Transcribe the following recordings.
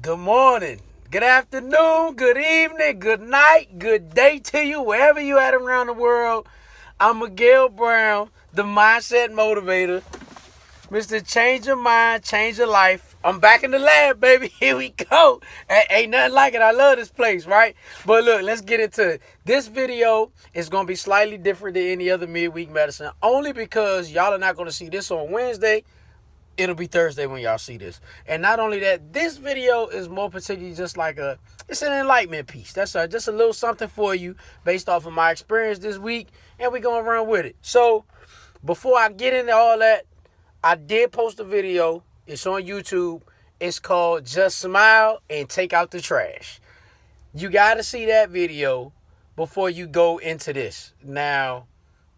Good morning, good afternoon, good evening, good night, good day to you, wherever you at around the world. I'm Miguel Brown, the Mindset Motivator. Mr. Change Your Mind, Change Your Life. I'm back in the lab, baby. Here we go. Ain't nothing like it. I love this place, right? But look, let's get into it. This video is going to be slightly different than any other midweek medicine, only because y'all are not going to see this on Wednesday. It'll be Thursday when y'all see this. And not only that, this video is more particularly just like it's an enlightenment piece. That's just a little something for you based off of my experience this week, and we're going to run with it. So before I get into all that, I did post a video. It's on YouTube. It's called Just Smile and Take Out the Trash. You got to see that video before you go into this. Now,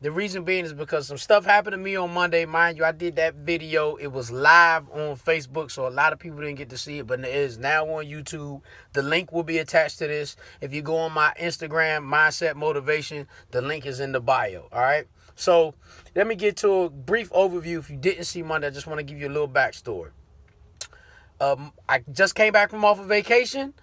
the reason being is because some stuff happened to me on Monday. Mind you, I did that video. It was live on Facebook, so a lot of people didn't get to see it, but it is now on YouTube. The link will be attached to this. If you go on my Instagram, Mindset Motivation, the link is in the bio, all right? So let me get to a brief overview. If you didn't see Monday, I just want to give you a little backstory. I just came back from off of vacation.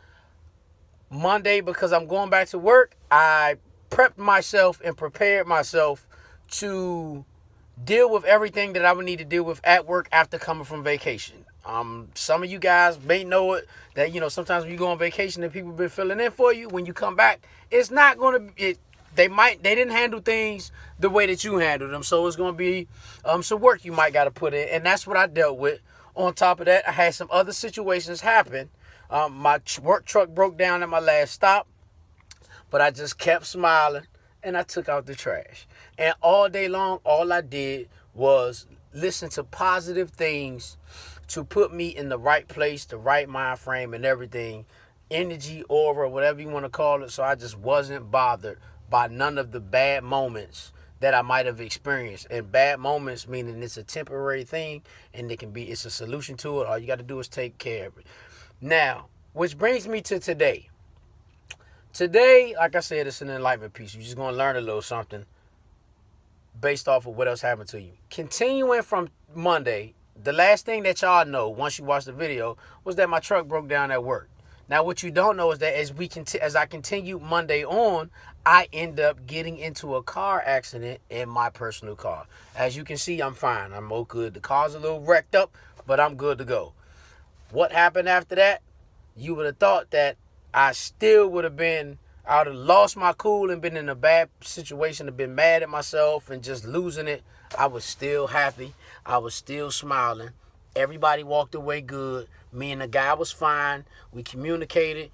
Monday, because I'm going back to work, I prepped myself and prepared myself to deal with everything that I would need to deal with at work after coming from vacation. Some of you guys may know it, that, sometimes when you go on vacation and people been filling in for you, when you come back, it's not going to, they didn't handle things the way that you handled them. So it's going to be some work you might got to put in. And that's what I dealt with. On top of that, I had some other situations happen. My work truck broke down at my last stop, but I just kept smiling and I took out the trash. And all day long, all I did was listen to positive things to put me in the right place, the right mind frame and everything, energy, aura, whatever you want to call it. So I just wasn't bothered by none of the bad moments that I might have experienced. And bad moments meaning it's a temporary thing and it's a solution to it. All you got to do is take care of it. Now, which brings me to today. Today, like I said, it's an enlightenment piece. You're just going to learn a little something based off of what else happened to you. Continuing from Monday, the last thing that y'all know once you watch the video was that my truck broke down at work. Now, what you don't know is that as I continue Monday on, I end up getting into a car accident in my personal car. As you can see, I'm fine. I'm all good. The car's a little wrecked up, but I'm good to go. What happened after that? You would have thought that I would have lost my cool and been in a bad situation, have been mad at myself and just losing it. I was still happy. I was still smiling. Everybody walked away good. Me and the guy was fine. We communicated.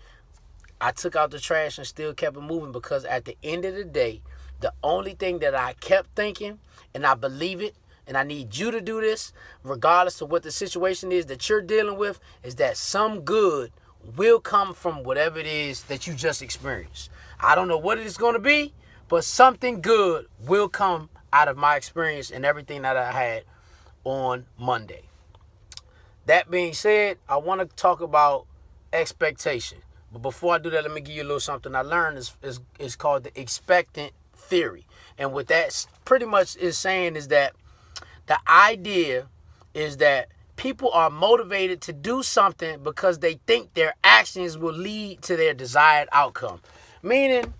I took out the trash and still kept it moving because at the end of the day, the only thing that I kept thinking, and I believe it, and I need you to do this, regardless of what the situation is that you're dealing with, is that some good will come from whatever it is that you just experienced. I don't know what it is going to be, but something good will come out of my experience and everything that I had on Monday. That being said, I want to talk about expectation. But before I do that, let me give you a little something I learned. Is called the expectant theory. And what that pretty much is saying is that the idea is that people are motivated to do something because they think their actions will lead to their desired outcome. Meaning,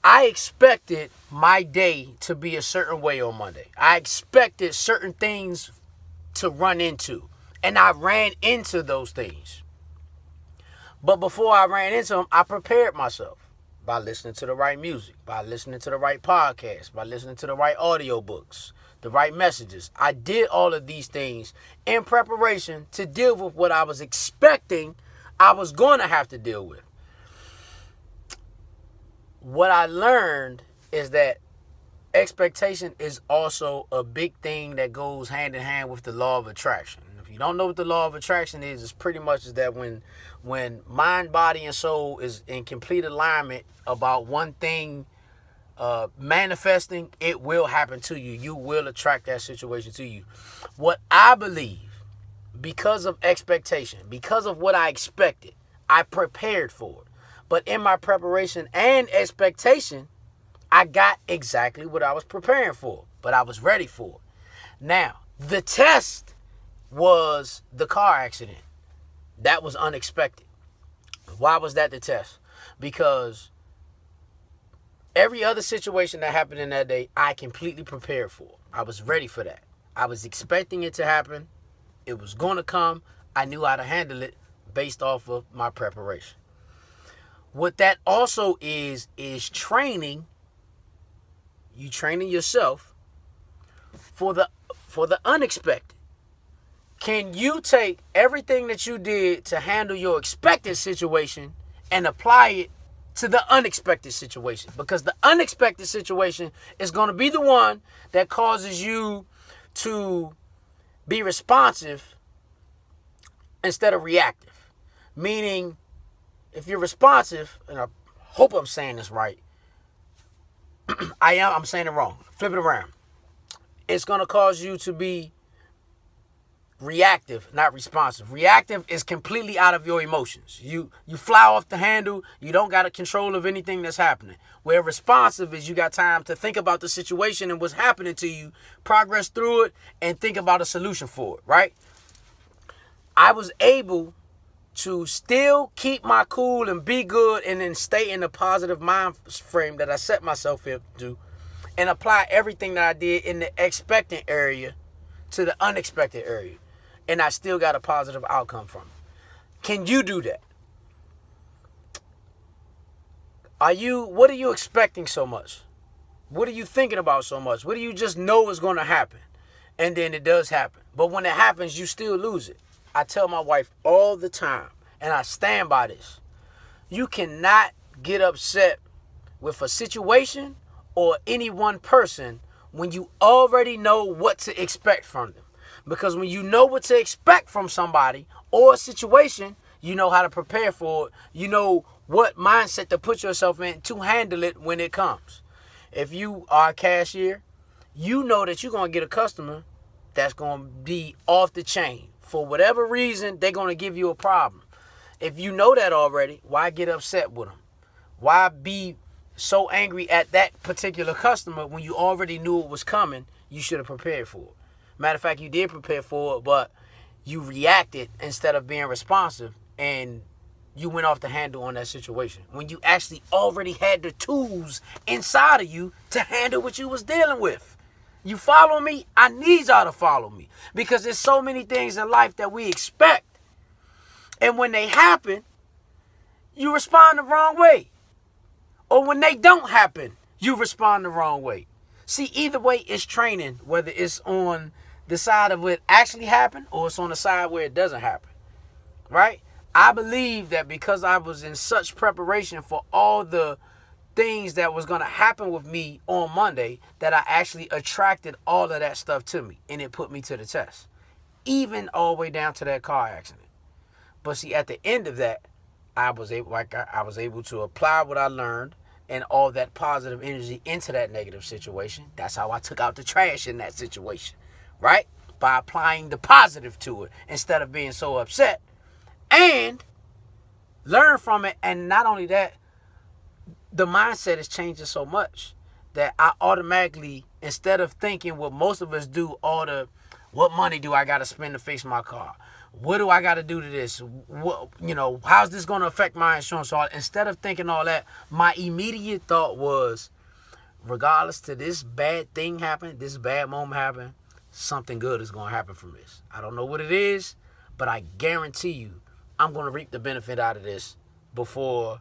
I expected my day to be a certain way on Monday. I expected certain things to run into. And I ran into those things. But before I ran into them, I prepared myself by listening to the right music, by listening to the right podcasts, by listening to the right audiobooks, the right messages. I did all of these things in preparation to deal with what I was expecting I was going to have to deal with. What I learned is that expectation is also a big thing that goes hand in hand with the law of attraction. If you don't know what the law of attraction is, it's pretty much is that when mind, body, and soul is in complete alignment about one thing manifesting, it will happen to you. You will attract that situation to you. What I believe, because of expectation, because of what I expected, I prepared for it. But in my preparation and expectation, I got exactly what I was preparing for, but I was ready for it. Now, the test was the car accident. That was unexpected. Why was that the test? Because every other situation that happened in that day, I completely prepared for. I was ready for that. I was expecting it to happen. It was going to come. I knew how to handle it based off of my preparation. What that also is training. You training yourself for the unexpected. Can you take everything that you did to handle your expected situation and apply it to the unexpected situation? Because the unexpected situation is going to be the one that causes you to be responsive instead of reactive. Meaning, if you're responsive, and I hope I'm saying this right, I'm saying it wrong. Flip it around. It's going to cause you to be reactive, not responsive. Reactive is completely out of your emotions. You fly off the handle. You don't got a control of anything that's happening. Where responsive is you got time to think about the situation and what's happening to you, progress through it, and think about a solution for it, right? I was able to still keep my cool and be good and then stay in the positive mind frame that I set myself up to and apply everything that I did in the expectant area to the unexpected area. And I still got a positive outcome from it. Can you do that? What are you expecting so much? What are you thinking about so much? What do you just know is going to happen? And then it does happen. But when it happens, you still lose it. I tell my wife all the time, and I stand by this. You cannot get upset with a situation or any one person when you already know what to expect from them. Because when you know what to expect from somebody or a situation, you know how to prepare for it. You know what mindset to put yourself in to handle it when it comes. If you are a cashier, you know that you're going to get a customer that's going to be off the chain. For whatever reason, they're going to give you a problem. If you know that already, why get upset with them? Why be so angry at that particular customer when you already knew it was coming? You should have prepared for it. Matter of fact, you did prepare for it, but you reacted instead of being responsive, and you went off the handle on that situation when you actually already had the tools inside of you to handle what you was dealing with. You follow me? I need y'all to follow me, because there's so many things in life that we expect, and when they happen, you respond the wrong way. Or when they don't happen, you respond the wrong way. See, either way, it's training, whether it's on the side of what actually happened or it's on the side where it doesn't happen, right? I believe that because I was in such preparation for all the things that was going to happen with me on Monday, that I actually attracted all of that stuff to me, and it put me to the test, even all the way down to that car accident. But see, at the end of that, I was able to apply what I learned and all that positive energy into that negative situation. That's how I took out the trash in that situation, right? By applying the positive to it instead of being so upset, and learn from it. And not only that, the mindset is changing so much that I automatically, instead of thinking what most of us do, what money do I got to spend to fix my car? What do I got to do to this? How's this going to affect my insurance? So instead of thinking all that, my immediate thought was, regardless to this bad thing happen, this bad moment happen, something good is going to happen from this. I don't know what it is, but I guarantee you I'm going to reap the benefit out of this before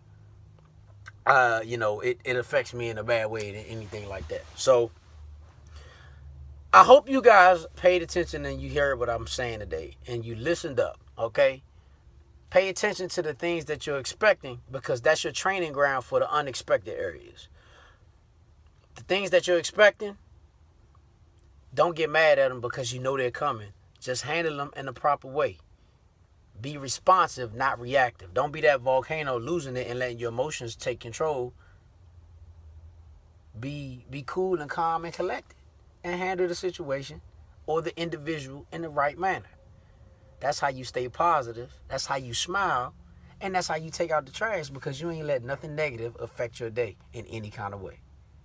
it affects me in a bad way or anything like that. So I hope you guys paid attention and you heard what I'm saying today and you listened up, okay? Pay attention to the things that you're expecting, because that's your training ground for the unexpected areas. The things that you're expecting, don't get mad at them because you know they're coming. Just handle them in the proper way. Be responsive, not reactive. Don't be that volcano losing it and letting your emotions take control. Be cool and calm and collected and handle the situation or the individual in the right manner. That's how you stay positive. That's how you smile. And that's how you take out the trash, because you ain't let nothing negative affect your day in any kind of way.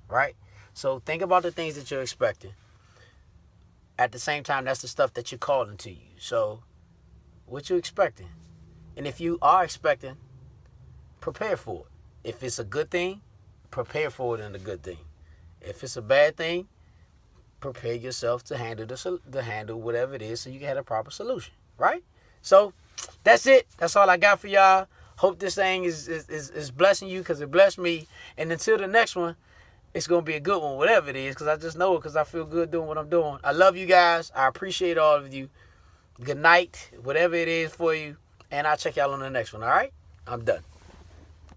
Right? So think about the things that you're expecting. At the same time, that's the stuff that you're calling to you. So what you expecting? And if you are expecting, prepare for it. If it's a good thing, prepare for it in a good thing. If it's a bad thing, prepare yourself to handle whatever it is so you can have a proper solution, right? So that's it. That's all I got for y'all. Hope this thing is blessing you because it blessed me. And until the next one, it's going to be a good one, whatever it is, because I just know it because I feel good doing what I'm doing. I love you guys. I appreciate all of you. Good night, whatever it is for you. And I'll check y'all on the next one, all right? I'm done.